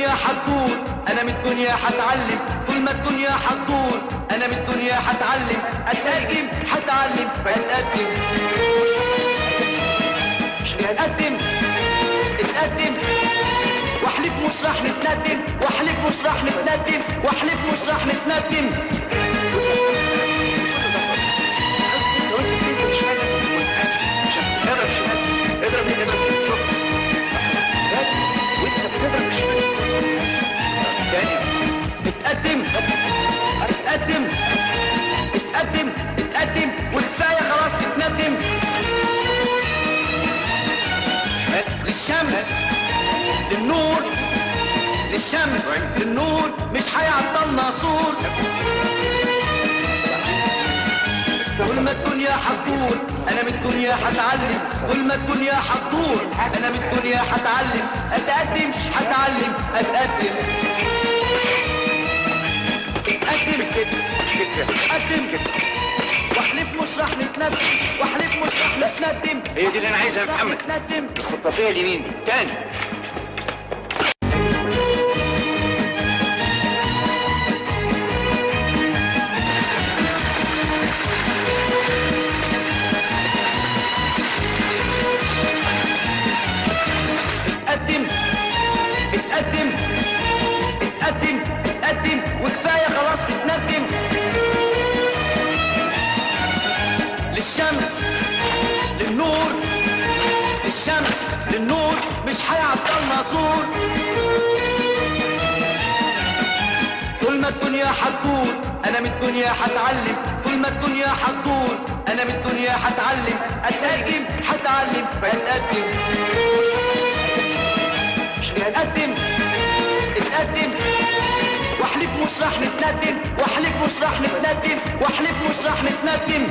الدنيا حتدور انا من الدنيا حتعلم، طول ما الدنيا حتدور انا من الدنيا حتعلم، اتقدم حتعلم اتقدم اتقدم واحلف مش راح نتندم، واحلف مش راح نتندم، واحلف مش راح نتندم. اتقدم اتقدم اتقدم اتقدم وكفايه خلاص تتندم. للشمس للنور للشمس للنور مش هيعطلنا سور، طول ما الدنيا حتدور انا من الدنيا حتعلم، طول ما الدنيا حتدور انا من الدنيا حتعلم، اتقدم حتعلم اتقدم اتقدم واحلف مش راح نتندم، واحلف مش راح نتندم. هي دي اللي انا عايزها يا محمد، الخطافيه اليمين دي تاني. اتقدم اتقدم اتقدم اتقدم وكفايه خلاص تتندم. للشمس للنور للشمس للنور مش هيعطلنا سور، طول ما الدنيا حتدور انا من الدنيا حتعلم، طول ما الدنيا حتدور انا من الدنيا حتعلم، اتقدم حتعلم اتقدم اتقدم اتقدم واحلف مش راح نتندم، واحلف مش راح نتندم، واحلف مش راح نتندم.